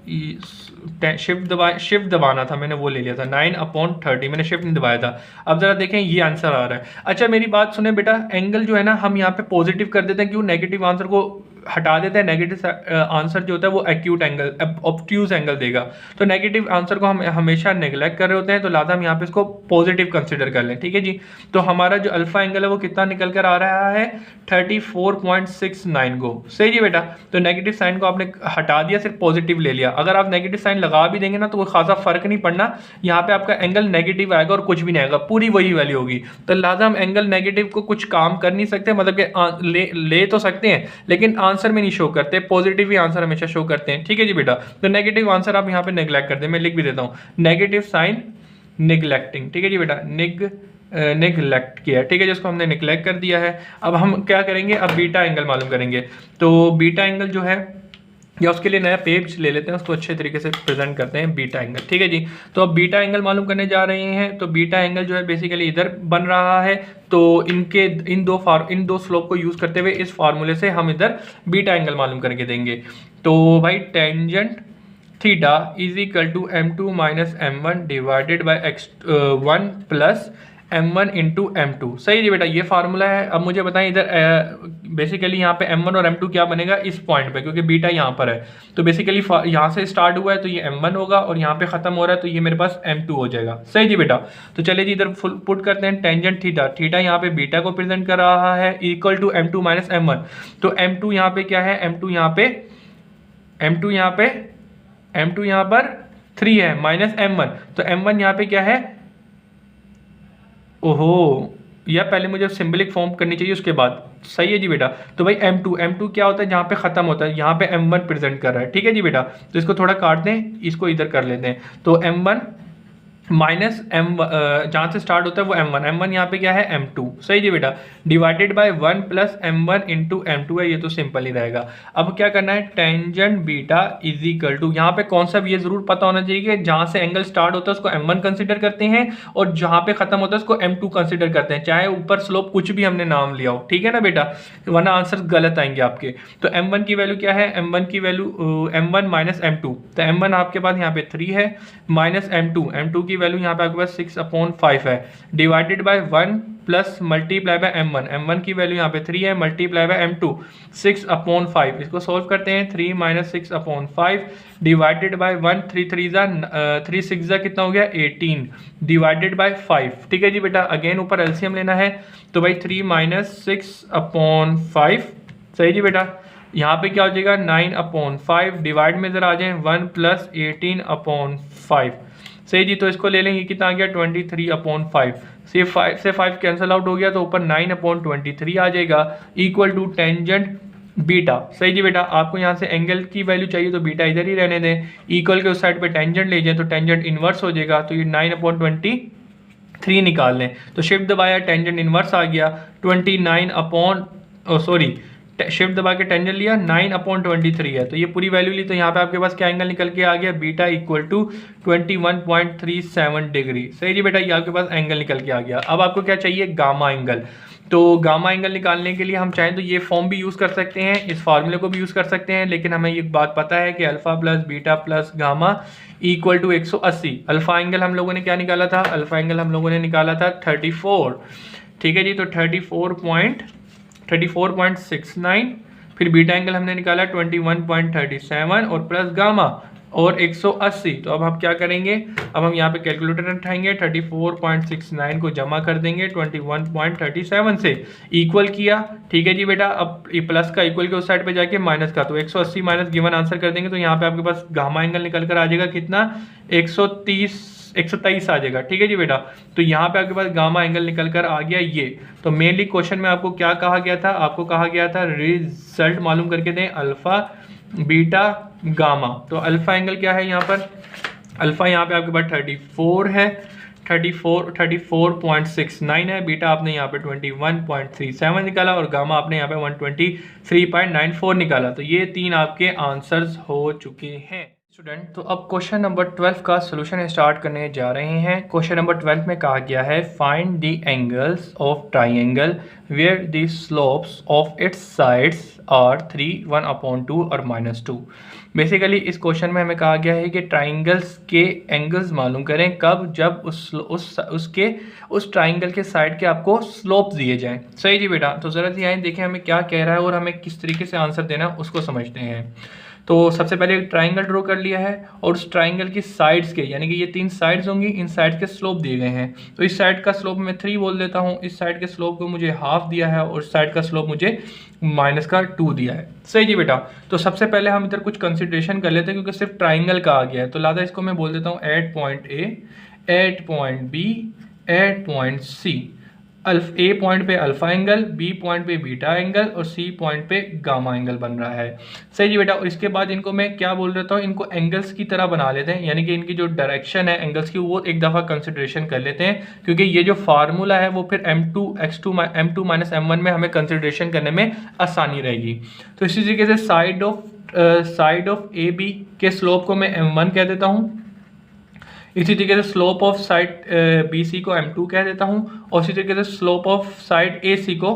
शिफ्ट दबाना था, मैंने वो ले लिया था, 9/30 मैंने शिफ्ट नहीं दबाया था। अब जरा देखें ये आंसर आ रहा है। अच्छा मेरी बात सुने बेटा, एंगल जो है ना हम यहाँ पे पॉजिटिव कर देते हैं, क्यों, नेगेटिव आंसर को हटा देते हैं। नेगेटिव आंसर जो होता है वो एक्यूट एंगल, ऑब्ट्यूज एंगल देगा। तो नेगेटिव आंसर को हम हमेशा नेग्लेक्ट कर रहे होते हैं, तो लाजा हम यहाँ पे इसको पॉजिटिव कंसिडर कर लें। ठीक है जी, तो हमारा जो अल्फा एंगल है वो कितना निकल कर आ रहा है, 34.69 को। सही जी बेटा, तो नेगेटिव साइन को आपने हटा दिया, सिर्फ पॉजिटिव ले लिया। अगर आप नेगेटिव साइन लगा भी देंगे ना तो कोई खासा फर्क नहीं पड़ना, यहाँ पे आपका एंगल नेगेटिव आएगा और कुछ भी नहीं आएगा, पूरी वही वैल्यू होगी। तो लाजा हम एंगल नेगेटिव को कुछ काम कर नहीं सकते, मतलब कि ले तो सकते हैं लेकिन आंसर में नहीं शो करते, पॉजिटिव ही आंसर हमेशा शो करते हैं। ठीक है जी बेटा, तो नेगेटिव आंसर आप यहाँ पे नेग्लेक्ट कर दें, मैं लिख भी देता हूँ, नेगेटिव साइन निगलेक्टिंग। ठीक है जी बेटा, नेग्लेक्ट किया है, ठीक है, जिसको हमने निगलेक्ट कर दिया है। अब हम क्या करेंगे, अब बीटा एंगल मालूम करेंगे। तो बीटा एंगल जो है, या उसके लिए नया पेज ले लेते हैं, उसको अच्छे तरीके से प्रेजेंट करते हैं, बीटा एंगल। ठीक है जी, तो अब बीटा एंगल मालूम करने जा रहे हैं। तो बीटा एंगल जो है बेसिकली इधर बन रहा है, तो इन दो स्लोप को यूज करते हुए इस फार्मूले से हम इधर बीटा एंगल मालूम करके देंगे। तो भाई tangent theta is equal to m2 minus m1 divided by x1 plus m1 into m2। सही जी बेटा, ये फार्मूला है। अब मुझे बताएं इधर बेसिकली यहाँ पे m1 और m2 क्या बनेगा इस पॉइंट पे, क्योंकि बीटा यहाँ पर है। तो बेसिकली यहाँ से स्टार्ट हुआ है तो ये m1 होगा और यहाँ पे खत्म हो रहा है तो ये मेरे पास m2 हो जाएगा। सही जी बेटा, तो चलिए जी इधर फुल पुट करते हैं, टेंजेंट थीटा, थीटा यहाँ पे बीटा को प्रेजेंट कर रहा है, equal to m2 minus m1। तो m2 यहाँ पे क्या है, m2 यहाँ पर 3 है, माइनस m1, तो m1 यहाँ पे क्या है, ओहो, या पहले मुझे सिंबलिक फॉर्म करनी चाहिए उसके बाद। सही है जी बेटा, तो भाई m2 क्या होता है, जहाँ पे खत्म होता है, यहाँ पे m1 प्रेजेंट कर रहा है। ठीक है जी बेटा, तो इसको थोड़ा काट दें, इसको इधर कर लेते हैं। तो m1 माइनस एम जहाँ से स्टार्ट होता है वो एम वन यहाँ पे क्या है M2, सही जी बेटा, divided by 1 plus M1 into M2 है, ये तो सिंपल ही रहेगा। अब क्या करना है, tangent beta is equal to, यहाँ पे कौन सा भी ये जरूर पता होना चाहिए कि जहाँ से एंगल स्टार्ट होता है उसको M1 कंसिडर करते हैं और जहाँ पे खत्म होता है उसको M2 कंसिडर करते हैं, चाहे ऊपर स्लोप कुछ भी हमने नाम लिया हो, ठीक है ना बेटा, वरना आंसर गलत आएंगे आपके। तो M1 की वैल्यू क्या है, M1 की वैल्यू M1 माइनस M2, तो M1 आपके पास यहाँ पे 3 है, माइनस M2 की वैल्यू यहाँ पे आपके पास 6/5 है, divided by 1 plus multiply by M1 की वैल्यू यहाँ पे 3 है, मल्टीप्लाई बाय M2 6/5, इसको सोल्व करते हैं, 3 माइनस 6/5 डिवाइडेड बाय 1, 3 6 जा कितना हो गया 18, डिवाइडेड बाय 5, ठीक है जी बेटा। अगेन ऊपर एलसीएम लेना है, तो भाई 3 माइनस 6/5, सही जी बेटा, यहाँ पे क्या हो जाएगा 9/5, डिवाइड में जरा आ जाए 1 प्लस 18/5, सही जी। तो इसको ले लेंगे, कितना आ गया 23/5, से 5 से 5 कैंसिल आउट हो गया, तो ऊपर 9/23 आ जाएगा, इक्वल टू टेंजेंट बीटा, सही जी बेटा। आपको यहाँ से एंगल की वैल्यू चाहिए तो बीटा इधर ही रहने दें, इक्वल के उस साइड पे टेंजेंट ले जाए तो टेंजेंट इनवर्स हो जाएगा, तो ये 9/23 निकाल लें, तो शिफ्ट दबाया टेंजेंट इनवर्स आ गया 29 शिफ्ट दबा के टेंजेंट लिया 9/23 है, तो ये पूरी वैल्यू ली, तो यहाँ पे आपके पास क्या एंगल निकल के आ गया, बीटा इक्वल टू 21.37 डिग्री, सही जी बेटा, ये आपके पास एंगल निकल के आ गया। अब आपको क्या चाहिए, गामा एंगल। तो गामा एंगल निकालने के लिए हम चाहें तो ये फॉर्म भी यूज़ कर सकते हैं, इस फार्मूले को भी यूज़ कर सकते हैं, लेकिन हमें ये बात पता है कि alpha plus beta plus gamma equal to 180। Alpha angle हम लोगों ने क्या निकाला था, अल्फा एंगल हम लोगों ने निकाला था 34, ठीक है जी, तो 34.69, फिर बीटा एंगल हमने निकाला 21.37 और प्लस गामा और 180। तो अब हम क्या करेंगे, अब हम यहाँ पे कैलकुलेटर उठाएंगे, 34.69 को जमा कर देंगे 21.37 से, इक्वल किया, ठीक है जी बेटा। अब ये प्लस का इक्वल के उस साइड पे जाके माइनस का, तो 180 माइनस गिवन आंसर कर देंगे, तो यहाँ पे आपके पास गामा एंगल निकल कर आ जाएगा कितना, 123 आ जाएगा, ठीक है जी बेटा। तो यहाँ पे आपके पास गामा एंगल निकल कर आ गया ये। तो मेनली क्वेश्चन में आपको क्या कहा गया था, आपको कहा गया था रिजल्ट मालूम करके दें अल्फा बीटा गामा। तो अल्फा एंगल क्या है यहाँ पर, अल्फा यहाँ पे आपके पास 34 है, 34.69 है, बीटा आपने यहाँ पे 21.37 निकाला और गामा आपने यहाँ पे 123.94 निकाला। तो ये तीन आपके आंसर्स हो चुके हैं स्टूडेंट। तो अब क्वेश्चन नंबर 12 का सोल्यूशन स्टार्ट करने जा रहे हैं। क्वेश्चन नंबर 12 में कहा गया है find the angles of triangle where the slopes of its sides are 3, 1/2 और -2। बेसिकली इस क्वेश्चन में हमें कहा गया है कि ट्राइंगल्स के एंगल्स मालूम करें कब, जब उस ट्राइंगल के साइड के आपको स्लोप दिए जाएं। सही जी बेटा। तो ज़रा सी आए देखें हमें क्या कह रहा है और हमें किस तरीके से आंसर देना है उसको समझते हैं। तो सबसे पहले एक ट्राइंगल ड्रॉ कर लिया है और उस ट्राइंगल की साइड्स के, यानी कि ये 3 साइड्स होंगी, इन साइड के स्लोप दिए गए हैं। तो इस साइड का स्लोप मैं 3 बोल देता हूँ, इस साइड के स्लोप को मुझे हाफ दिया है और इस साइड का स्लोप मुझे -2 दिया है। सही जी बेटा। तो सबसे पहले हम इधर कुछ कंसिडरेशन कर लेते हैं क्योंकि सिर्फ ट्राइंगल का आ गया है, तो लिहाजा इसको मैं बोल देता हूँ at point A, at point B, at point C. A point पे अल्फा एंगल, बी पॉइंट पे बीटा एंगल और सी पॉइंट पे गामा एंगल बन रहा है। सही जी बेटा। और इसके बाद इनको मैं क्या बोल देता हूँ, इनको एंगल्स की तरह बना लेते हैं, यानी कि इनकी जो डायरेक्शन है एंगल्स की वो एक दफ़ा कंसिडरेशन कर लेते हैं, क्योंकि ये जो फार्मूला है वो फिर M2 माइनस M1 में हमें कंसिडरेशन करने में आसानी रहेगी। तो इसी तरीके से साइड ऑफ ए बी के स्लोप को मैं M1 कह देता हूँ, इसी तरीके से slope of side B C को M2 कह देता हूँ और इसी तरीके से slope of side A C को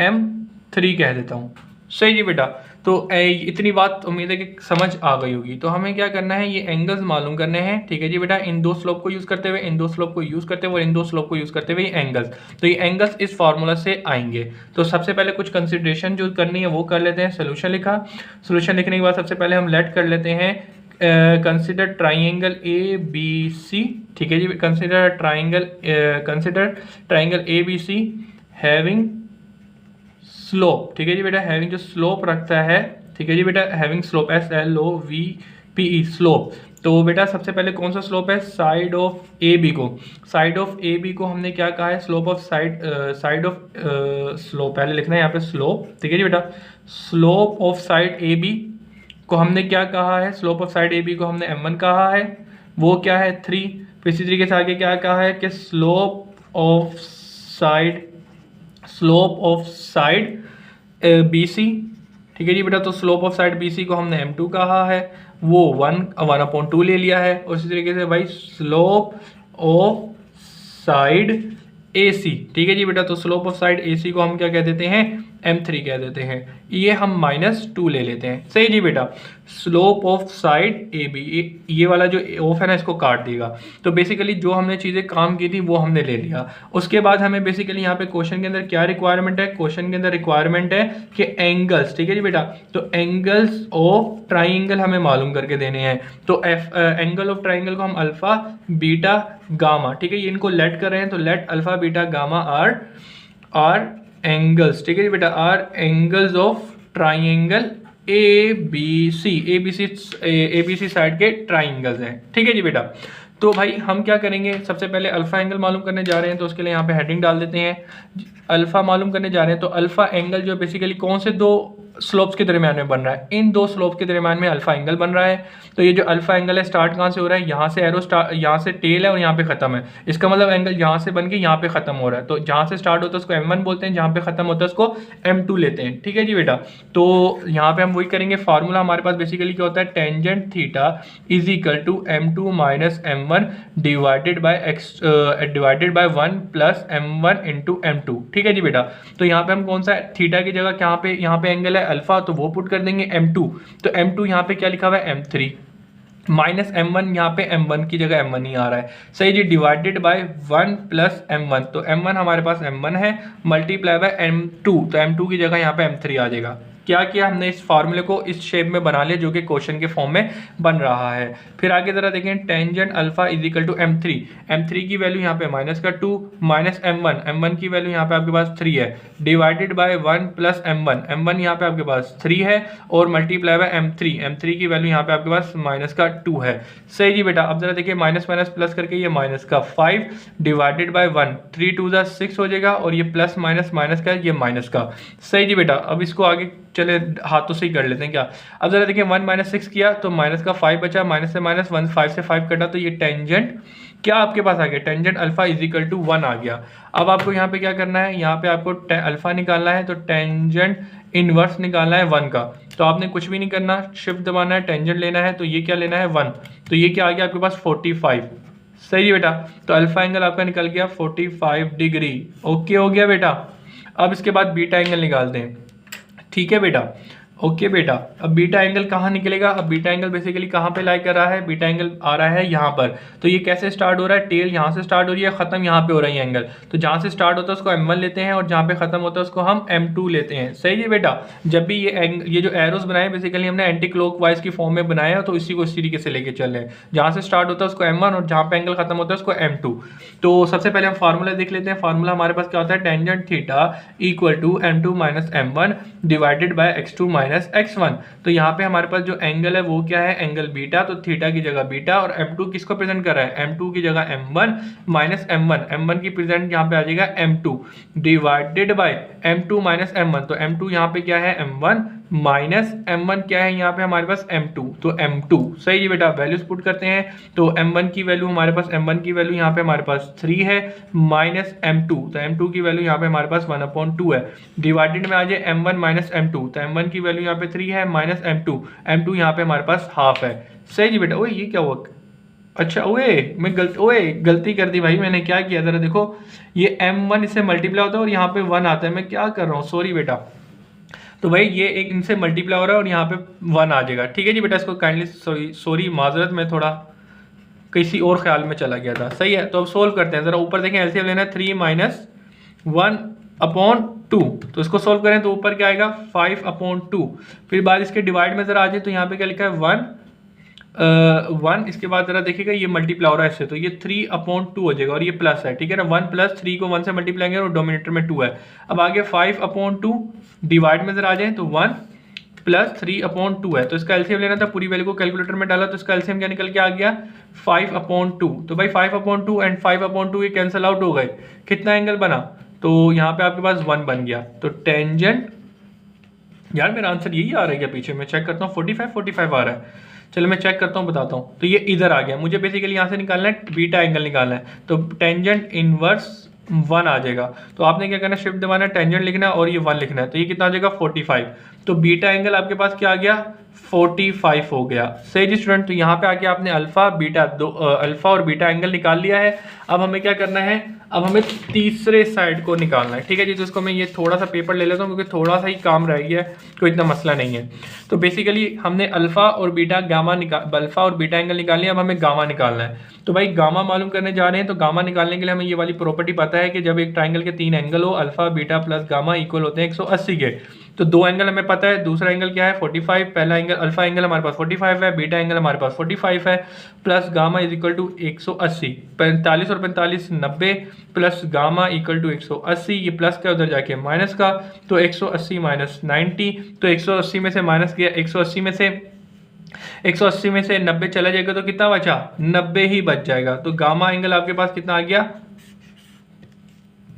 M3 कह देता हूँ। सही जी बेटा। तो इतनी बात उम्मीद है कि समझ आ गई होगी। तो हमें क्या करना है, ये एंगल्स मालूम करने हैं, ठीक है जी बेटा। इन 2 स्लोप को यूज़ करते हुए, इन 2 स्लोप को यूज़ करते हुए और इन 2 स्लोप को यूज़ करते हुए एंगल्स, तो ये एंगल्स इस फार्मूला से आएंगे। तो सबसे पहले कुछ कंसिडरेशन जो करनी है वो कर लेते हैं। सोल्यूशन लिखा, सोल्यूशन लिखने के बाद सबसे पहले हम लेट कर लेते हैं consider triangle A B C, ठीक है जी। Consider triangle A B C having slope, ठीक है जी बेटा, हैविंग जो स्लोप रखता है, ठीक है जी बेटा, हैविंग स्लोप SLOVPE स्लोप। तो बेटा सबसे पहले कौन सा स्लोप है, साइड ऑफ ए बी को, साइड ऑफ ए बी को हमने क्या कहा है, slope of side of slope पहले लिखना है यहाँ पे स्लोप, ठीक है जी बेटा। Slope of side A B को हमने क्या कहा है, slope of side A B को हमने M1 कहा है, वो क्या है 3, फिर इसी तरीके से आगे क्या कहा है कि स्लोप ऑफ साइड BC, ठीक है जी बेटा। तो स्लोप ऑफ साइड BC को हमने M2 कहा है, वो 1/2 ले लिया है। और इसी तरीके से भाई स्लोप ऑफ साइड AC, ठीक है जी बेटा। तो स्लोप ऑफ साइड AC को हम क्या कह देते हैं, M3 कह देते हैं। ये हम -2 ले लेते हैं, सही जी बेटा। स्लोप ऑफ साइड AB, ये वाला जो ऑफ है ना इसको काट देगा। तो बेसिकली जो हमने चीज़ें काम की थी वो हमने ले लिया। उसके बाद हमें बेसिकली यहाँ पे क्वेश्चन के अंदर क्या रिक्वायरमेंट है, क्वेश्चन के अंदर रिक्वायरमेंट है कि एंगल्स, ठीक है जी बेटा। तो एंगल्स ऑफ ट्राइंगल हमें मालूम करके देने हैं। तो एंगल ऑफ ट्राइंगल को हम अल्फा बीटा गामा, ठीक है, ये इनको लेट कर रहे हैं। तो let alpha beta gamma are angles, ठीक है जी बेटा, are angles of triangle ABC side के ट्राइंगल्स हैं, ठीक है जी बेटा। तो भाई हम क्या करेंगे, सबसे पहले अल्फा एंगल मालूम करने जा रहे हैं। तो उसके लिए यहाँ पे हेडिंग डाल देते हैं, अल्फा मालूम करने जा रहे हैं। तो अल्फा एंगल जो बेसिकली कौन से दो स्लोप्स के दरमियान में बन रहा है, इन दो स्लोप के दरमियान में अल्फा एंगल बन रहा है। तो ये जो अल्फा एंगल है स्टार्ट कहाँ से हो रहा है, यहाँ से एरो स्टार्ट, यहाँ से टेल है और यहाँ पे खत्म है। इसका मतलब एंगल यहाँ से बन के यहाँ पे खत्म हो रहा है। तो जहाँ से स्टार्ट होता है उसको M1 बोलते हैं, जहाँ पे खत्म होता है उसको M2 लेते हैं, ठीक है जी बेटा। तो यहाँ पे हम वही करेंगे। फार्मूला हमारे पास बेसिकली क्या होता है, tangent theta is equal to M2 minus M1 divided by 1 plus M1 into M2, ठीक है जी बेटा। तो यहाँ पे हम कौन सा थीटा की जगह यहाँ पे एंगल है अल्फा, तो वो पुट कर देंगे M2। तो M2 यहाँ पे क्या लिखा हुआ है, M3 माइनस M1, यहाँ पे M1 की जगह M1 ही आ रहा है, सही जी। डिवाइडेड बाय 1 प्लस M1, तो M1 हमारे पास M1 है, मल्टीप्लाई बाय M2, तो M2 की जगह यहाँ पे M3 आ जाएगा। क्या किया हमने, इस फार्मूले को इस शेप में बना लिया जो कि क्वेश्चन के फॉर्म में बन रहा है। फिर आगे जरा देखें, tangent alpha is equal to M3 की वैल्यू यहाँ पे -2 माइनस M1 की वैल्यू यहाँ पे आपके पास 3 है, डिवाइडेड बाय 1 प्लस M1 यहाँ पे आपके पास 3 है, और मल्टीप्लाई बाय M3 की वैल्यू यहाँ पे आपके पास -2 है, सही जी बेटा। अब जरा देखिए माइनस माइनस प्लस करके ये -5 डिवाइडेड बाय 1, 3 2 6 हो जाएगा, और ये प्लस माइनस माइनस का ये माइनस का, सही जी बेटा। अब इसको आगे चले हाथों से ही कर लेते हैं क्या। अब जरा देखिए 1 - 6 किया तो माइनस का 5 बचा, माइनस से माइनस 1, 5 से 5 कटा, तो ये टेंजेंट क्या आपके पास आ गया, tangent alpha is equal to 1 आ गया। अब आपको यहाँ पे क्या करना है, यहाँ पे आपको अल्फा निकालना है, तो टेंजेंट इनवर्स निकालना है 1 का। तो आपने कुछ भी नहीं करना, शिफ्ट दबाना है, टेंजेंट लेना है, तो ये क्या लेना है 1, तो ये क्या आ गया आपके पास 45, सही है बेटा। तो अल्फा एंगल आपका निकल गया 45 डिग्री, ओके हो गया बेटा। अब इसके बाद बीटा एंगल निकालते हैं, ठीक है बेटा, ओके बेटा। अब बीटा एंगल कहाँ निकलेगा, अब बीटा एंगल बेसिकली कहाँ पे लाई कर रहा है, बीटा एंगल आ रहा है यहाँ पर। तो ये कैसे स्टार्ट हो रहा है, टेल यहाँ से स्टार्ट हो रही है, खत्म यहाँ पे हो रही है एंगल। तो जहाँ से स्टार्ट होता है उसको M1 लेते हैं, और जहाँ पे खत्म होता है उसको हम M2 लेते हैं, सही है बेटा। जब भी ये जो एरोस बनाए बेसिकली हमने एंटी क्लॉकवाइज की फॉर्म में बनाया, तो इसी को इस तरीके से लेके चल रहे हैं। जहाँ से स्टार्ट होता है उसको M1, और जहाँ पे एंगल खत्म होता है उसको M2। तो सबसे पहले हम फार्मूला देख लेते हैं। फार्मूला हमारे पास क्या होता है, tangent theta equal to M2 minus M1 divided by x2 minus x1। तो यहाँ पे हमारे पास जो एंगल है वो क्या है, एंगल बीटा, तो थीटा की जगह बीटा, और M2 किसको प्रेजेंट कर रहा है, M2 की जगह M1 माइनस M1 की प्रेजेंट यहाँ पे आ जाएगा M2 divided by M2 minus M1। तो M2 यहाँ पे क्या है M1 माइनस M1 क्या है यहाँ पे हमारे पास M2, तो M2, सही जी बेटा। वैल्यूज पुट करते हैं, तो M1 की वैल्यू हमारे पास, M1 की वैल्यू यहाँ पे हमारे पास 3 है, माइनस M2, तो M2 की वैल्यू यहाँ पे हमारे पास 1/2 है, डिवाइडेड में आ जाए M1 माइनस M2, तो M1 की वैल्यू यहाँ पे 3 है, माइनस M2 यहाँ पे हमारे पास हाफ है, सही जी बेटा। ओए ये क्या हुआ, अच्छा मैं गलती कर दी भाई, मैंने क्या किया जरा देखो, ये M1 इससे मल्टीप्लाई होता है और यहाँ पे 1 आता है, मैं क्या कर रहा हूँ, सॉरी बेटा। तो भाई ये एक इनसे मल्टीप्लाई हो रहा है और यहाँ पे 1 आ जाएगा, ठीक है जी बेटा। इसको काइंडली सॉरी माजरत में थोड़ा किसी और ख्याल में चला गया था, सही है। तो अब सोल्व करते हैं, जरा ऊपर देखें, एलसीएम लेना है 3 माइनस 1/2, तो इसको सोल्व करें तो ऊपर क्या आएगा 5/2। फिर बाद इसके डिवाइड में जरा आ जाए, तो यहाँ पे क्या लिखा है 1, इसके बाद जरा देखिएगा ये मल्टीप्लाई हो रहा है इससे, तो ये 3/2 हो जाएगा, और ये प्लस है, ठीक है ना। 1 प्लस 3 को 1 से मल्टीप्लाई करेंगे और डोमिनेटर में 2 है। अब आगे 5/2 डिवाइड में जरा आ जाए, तो 1 प्लस 3/2 है, तो इसका एलसीएम लेना था, पूरी वैल्यू को कैलकुलेटर में डाला, तो इसका एलसीएम क्या निकल के आ गया 5/2। तो भाई 5/2 एंड 5/2 ये कैंसिल आउट हो गए, कितना एंगल बना, तो यहाँ पे आपके पास 1 बन गया। तो टेंजेंट, यार मेरा आंसर यही आ रहा है क्या पीछे, मैं चेक करता हूँ, 45 आ रहा है, चलो मैं चेक करता हूँ, बताता हूँ। तो ये इधर आ गया, मुझे बेसिकली यहाँ से निकालना है बीटा एंगल निकालना है, तो टेंजेंट इनवर्स 1 आ जाएगा। तो आपने क्या करना है, शिफ्ट दबाना है, टेंजेंट लिखना है और ये 1 लिखना है, तो ये कितना आ जाएगा 45। तो बीटा एंगल आपके पास क्या आ गया 45 हो गया। सही जी स्टूडेंट। तो यहाँ पे आके आपने अल्फा बीटा अल्फा और बीटा एंगल निकाल लिया है। अब हमें क्या करना है, अब हमें तीसरे साइड को निकालना है, ठीक है जी। तो इसको मैं ये थोड़ा सा पेपर ले लेता हूँ क्योंकि थोड़ा सा ही काम रह गया है, कोई इतना मसला नहीं है। तो बेसिकली हमने अल्फा और बीटा अल्फा और बीटा एंगल निकाल लिया, अब हमें गामा निकालना है। तो भाई गामा मालूम करने जा रहे हैं, तो गामा निकालने के लिए हमें ये वाली प्रॉपर्टी पता है कि जब एक ट्राइंगल के 3 एंगल हो, alpha beta plus gamma equal होते हैं 180 के। तो 2 एंगल हमें पता है, दूसरा एंगल क्या है 45, पहला एंगल अल्फा एंगल हमारे पास 45 है, बीटा एंगल हमारे पास 45 है, plus gamma is equal to 180, 45 और 45 90, प्लस गामा इक्वल टू 180, ये प्लस का उधर जाके माइनस का, तो 180 माइनस 90, तो 180 में से माइनस किया, 180 में से 90 चला जाएगा तो कितना बचा, 90 ही बच जाएगा। तो गामा एंगल आपके पास कितना आ गया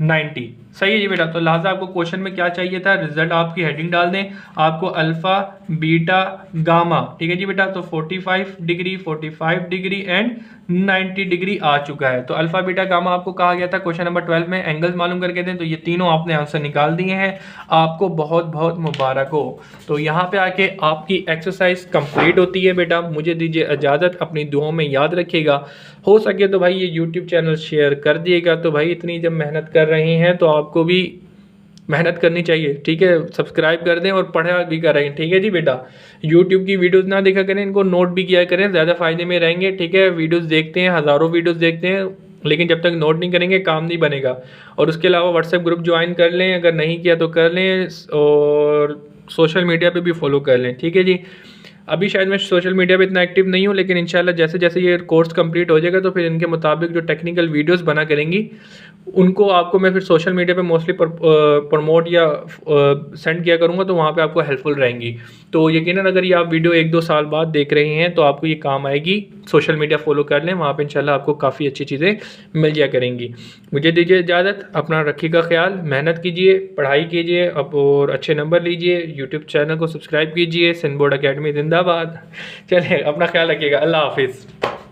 90। सही है जी बेटा। तो लिहाजा आपको क्वेश्चन में क्या चाहिए था, रिजल्ट आपकी हेडिंग डाल दें, आपको अल्फा बीटा गामा, ठीक है जी बेटा। तो 45 डिग्री 45 डिग्री एंड 90 डिग्री आ चुका है। तो अल्फा बीटा गामा आपको कहा गया था क्वेश्चन नंबर 12 में एंगल्स मालूम करके दें, तो ये तीनों आपने आंसर निकाल दिए हैं, आपको बहुत बहुत मुबारक हो। तो यहाँ पे आके आपकी एक्सरसाइज कंप्लीट होती है बेटा। मुझे दीजिए इजाज़त, अपनी दुआओं में याद रखिएगा, हो सके तो भाई ये यूट्यूब चैनल शेयर कर दिएगा। तो भाई इतनी जब मेहनत कर रहे हैं तो आपको भी मेहनत करनी चाहिए, ठीक है। सब्सक्राइब कर दें और पढ़ा भी करें, ठीक है जी बेटा। यूट्यूब की वीडियोस ना देखा करें, इनको नोट भी किया करें, ज़्यादा फ़ायदे में रहेंगे, ठीक है। वीडियोस देखते हैं, हज़ारों वीडियोस देखते हैं, लेकिन जब तक नोट नहीं करेंगे काम नहीं बनेगा। और उसके अलावा व्हाट्सएप ग्रुप ज्वाइन कर लें, अगर नहीं किया तो कर लें, और सोशल मीडिया पे भी फॉलो कर लें, ठीक है जी। अभी शायद मैं सोशल मीडिया पे इतना एक्टिव नहीं हूँ, लेकिन इंशाल्लाह जैसे जैसे ये कोर्स कंप्लीट हो जाएगा तो फिर इनके मुताबिक जो टेक्निकल वीडियोस बना करेंगी उनको आपको मैं फिर सोशल मीडिया पे मोस्टली प्रमोट या सेंड किया करूँगा, तो वहाँ पे आपको हेल्पफुल रहेंगी। तो यकीनन अगर ये आप वीडियो 1-2 साल बाद देख रहे हैं तो आपको ये काम आएगी। सोशल मीडिया फॉलो कर लें, वहाँ पे इंशाल्लाह आपको काफ़ी अच्छी चीज़ें मिल जाया करेंगी। मुझे दीजिए इजाज़त, अपना रखिएगा ख्याल, मेहनत कीजिए, पढ़ाई कीजिए अब और अच्छे नंबर लीजिए। यूट्यूब चैनल को सब्सक्राइब कीजिए, सिंध बोर्ड अकेडमी जिंदाबाद। चलिए अपना ख्याल रखिएगा, अल्लाह हाफिज़।